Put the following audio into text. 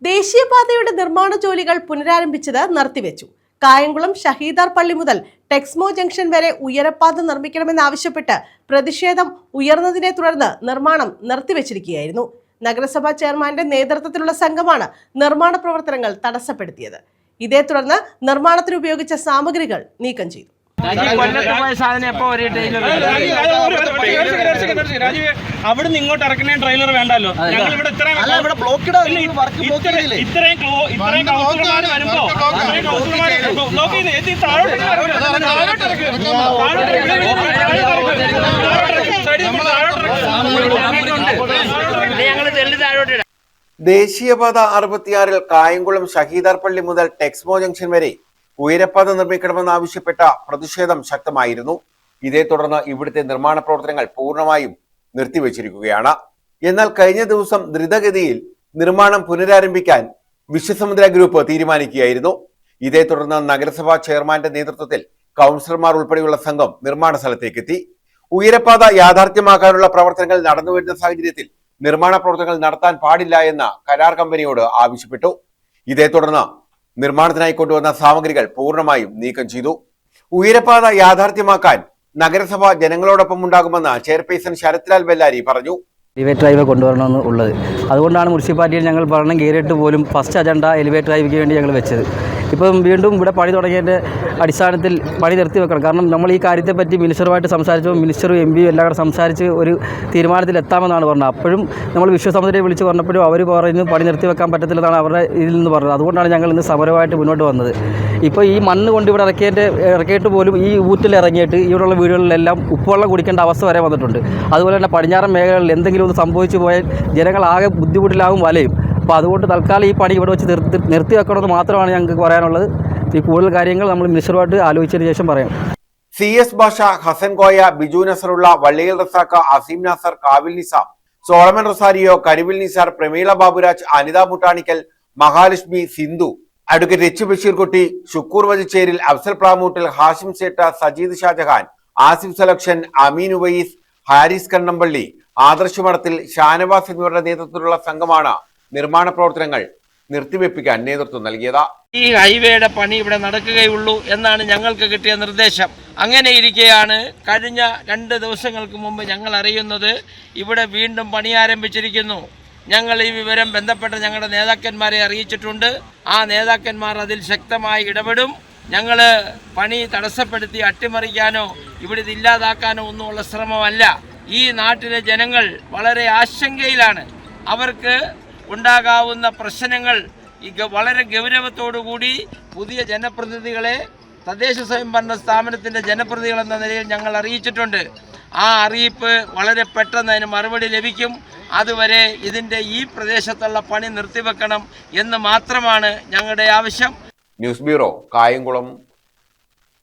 ദേശീയപാതയുടെ നിർമ്മാണ ജോലികൾ പുനരാരംഭിച്ചത് നിർത്തിവെച്ചു. കായംകുളം ഷഹീദാർ പള്ളി മുതൽ ടെക്സ്മോ ജംഗ്ഷൻ വരെ ഉയരപ്പാത നിർമ്മിക്കണമെന്നാവശ്യപ്പെട്ട് പ്രതിഷേധം ഉയർന്നതിനെ തുടർന്ന് നിർമ്മാണം നിർത്തിവെച്ചിരിക്കുകയായിരുന്നു. നഗരസഭാ ചെയർമാന്റെ നേതൃത്വത്തിലുള്ള സംഘമാണ് നിർമ്മാണ പ്രവർത്തനങ്ങൾ തടസ്സപ്പെടുത്തിയത്. ഇതേ തുടർന്ന് നിർമ്മാണത്തിന് ഉപയോഗിച്ച സാമഗ്രികൾ നീക്കം ചെയ്തു. അവിടുന്ന് ഇങ്ങോട്ട് ഇറക്കുന്ന ട്രെയിലർ വേണ്ടല്ലോ. ഞങ്ങൾ ഇവിടെ ഇത്രയും കൗൺസിലർമാർ വരുമ്പോ ദേശീയപാത 66 കായംകുളം ഷഹീദാർ പള്ളി മുതൽ ടെക്സ്മോ ജംഗ്ഷൻ വരെ ഉയരപ്പാത നിർമ്മിക്കണമെന്നാവശ്യപ്പെട്ട പ്രതിഷേധം ശക്തമായിരുന്നു. ഇതേ തുടർന്ന് ഇവിടുത്തെ നിർമ്മാണ പ്രവർത്തനങ്ങൾ പൂർണ്ണമായും നിർത്തിവെച്ചിരിക്കുകയാണ്. എന്നാൽ കഴിഞ്ഞ ദിവസം ദ്രുതഗതിയിൽ നിർമ്മാണം പുനരാരംഭിക്കാൻ വിശ്വസമുദ്ര ഗ്രൂപ്പ് തീരുമാനിക്കുകയായിരുന്നു. ഇതേ തുടർന്ന് നഗരസഭാ ചെയർമാന്റെ നേതൃത്വത്തിൽ കൗൺസിലർമാർ ഉൾപ്പെടെയുള്ള സംഘം നിർമ്മാണ സ്ഥലത്തേക്കെത്തി. ഉയരപ്പാത യാഥാർത്ഥ്യമാക്കാനുള്ള പ്രവർത്തനങ്ങൾ നടന്നുവരുന്ന സാഹചര്യത്തിൽ നിർമ്മാണ പ്രവർത്തനങ്ങൾ നടത്താൻ പാടില്ല എന്ന് കരാർ കമ്പനിയോട് ആവശ്യപ്പെട്ടു. ഇതേ തുടർന്ന് നിർമ്മാണത്തിനായി കൊണ്ടുവന്ന സാമഗ്രികൾ പൂർണ്ണമായും നീക്കം ചെയ്തു. ഉയരപ്പാത യാഥാർത്ഥ്യമാക്കാൻ നഗരസഭ ജനങ്ങളോടൊപ്പം ഉണ്ടാകുമെന്ന് ചെയർപേഴ്സൺ ശരത്ലാൽ ബെല്ലാരി പറഞ്ഞു. എലിവേറ്റർ ഡ്രൈവ് കൊണ്ടുവരണമെന്ന് ഉള്ളത് അതുകൊണ്ടാണ് മുനിസിപ്പാലിറ്റിയിൽ ഞങ്ങൾ പഠനം കയറിയിട്ട് പോലും ഫസ്റ്റ് അജണ്ട എലിവേറ്റർ ഡ്രൈവിക്ക് വേണ്ടി ഞങ്ങൾ വെച്ചത്. ഇപ്പം വീണ്ടും ഇവിടെ പണി തുടങ്ങിയതിൻ്റെ അടിസ്ഥാനത്തിൽ പണി നിർത്തി വെക്കണം. കാരണം നമ്മൾ ഈ കാര്യത്തെപ്പറ്റി മിനിസ്റ്ററുമായിട്ട് സംസാരിച്ചപ്പോൾ മിനിസ്റ്ററും എം പിയും എല്ലാം കൂടെ സംസാരിച്ച് ഒരു തീരുമാനത്തിൽ എത്താമെന്നാണ് പറഞ്ഞത്. അപ്പോഴും നമ്മൾ വിശ്വസമുദ്രയെ വിളിച്ച് പറഞ്ഞപ്പോഴും അവർ പറയുന്നു പണി നിർത്തി വെക്കാൻ പറ്റത്തില്ലെന്നാണ് അവരുടെ ഇതിൽ നിന്ന് പറഞ്ഞത്. അതുകൊണ്ടാണ് ഞങ്ങൾ ഇന്ന് സമരമായിട്ട് മുന്നോട്ട് വന്നത്. ഇപ്പോൾ ഈ മണ്ണ് കൊണ്ട് ഇവിടെ ഇറക്കിയിട്ട് പോലും ഈ ഊറ്റിൽ ഇറങ്ങിയിട്ട് ഇവിടെയുള്ള വീടുകളിലെല്ലാം ഉപ്പുവെള്ളം കുടിക്കേണ്ട അവസ്ഥ വരെ വന്നിട്ടുണ്ട്. അതുപോലെ തന്നെ പടിഞ്ഞാറൻ മേഖലകളിൽ എന്തെങ്കിലും ഒന്ന് സംഭവിച്ചു പോയാൽ ജനങ്ങളാകെ ബുദ്ധിമുട്ടിലാകും വലയും. അപ്പോൾ അതുകൊണ്ട് തൽക്കാലം ഈ പണി ഇവിടെ വെച്ച് നിർത്തി വെക്കണമെന്ന് മാത്രമാണ് ഞങ്ങൾക്ക് പറയാനുള്ളത്. ഈ കൂടുതൽ കാര്യങ്ങൾ നമ്മൾ മിനിസ്റ്ററുമായിട്ട് ആലോചിച്ചതിന് ശേഷം പറയാം. CS ഭാഷ, ഹസൻ കോയ, ബിജു നസറുള്ള, വള്ളിയിൽ റസാക്ക, അസീം നാസർ, കാവിൽ നിസാം, സോളമൻ റൊസാരിയോ, കരിവിൽ നിസാർ, പ്രമീള ബാബുരാജ്, അനിത മുട്ടാണിക്കൽ, മഹാലക്ഷ്മി, സിന്ധു, അഡ്വക്കേറ്റ് എച്ച് ബഷീർകുട്ടി, ഷുക്കൂർ വജിച്ചേരിൽ, അഫ്സൽ പ്രാമൂട്ടിൽ, ഹാഷിം സേട്ട, സജീദ് ഷാജഹാൻ, ആസിഫ് സലക്ഷൻ, അമീൻ ഉവൈസ്, ഹാരിസ് കണ്ണമ്പള്ളി, ആദർശ് മഠത്തിൽ, ഷാനവാസ് എന്നിവരുടെ നേതൃത്വത്തിലുള്ള സംഘമാണ് നിർമ്മാണ പ്രവർത്തനങ്ങൾ നിർത്തിവെപ്പിക്കാൻ നേതൃത്വം നൽകിയത്. ഈ ഹൈവേയുടെ പണി ഇവിടെ നടക്കുകയുള്ളൂ എന്നാണ് ഞങ്ങൾക്ക് കിട്ടിയ നിർദ്ദേശം. അങ്ങനെ ഇരിക്കെയാണ് കഴിഞ്ഞ 2 ദിവസങ്ങൾക്ക് മുമ്പ് ഞങ്ങൾ അറിയുന്നത് ഇവിടെ വീണ്ടും പണി ആരംഭിച്ചിരിക്കുന്നു. ഞങ്ങൾ ഈ വിവരം ബന്ധപ്പെട്ട ഞങ്ങളുടെ നേതാക്കന്മാരെ അറിയിച്ചിട്ടുണ്ട്. ആ നേതാക്കന്മാർ അതിൽ ശക്തമായി ഇടപെടും. ഞങ്ങൾ പണി തടസ്സപ്പെടുത്തി അട്ടിമറിക്കാനോ ഇവിടെ ഇത് ഇല്ലാതാക്കാനോ ഒന്നുമുള്ള ശ്രമമല്ല. ഈ നാട്ടിലെ ജനങ്ങൾ വളരെ ആശങ്കയിലാണ്. അവർക്ക് ഉണ്ടാകാവുന്ന പ്രശ്നങ്ങൾ വളരെ ഗൗരവത്തോടുകൂടി പുതിയ ജനപ്രതിനിധികളെ തദ്ദേശ സ്വയംഭരണ സ്ഥാപനത്തിൻ്റെ ജനപ്രതിനിധികൾ എന്ന നിലയിൽ ഞങ്ങൾ അറിയിച്ചിട്ടുണ്ട്. ആ അറിയിപ്പ് വളരെ പെട്ടെന്ന് അതിന് മറുപടി ലഭിക്കും. അതുവരെ ഇതിൻ്റെ ഈ പ്രദേശത്തുള്ള പണി നിർത്തിവെക്കണം എന്ന് മാത്രമാണ് ഞങ്ങളുടെ ആവശ്യം. News bureau, Kayamkulam.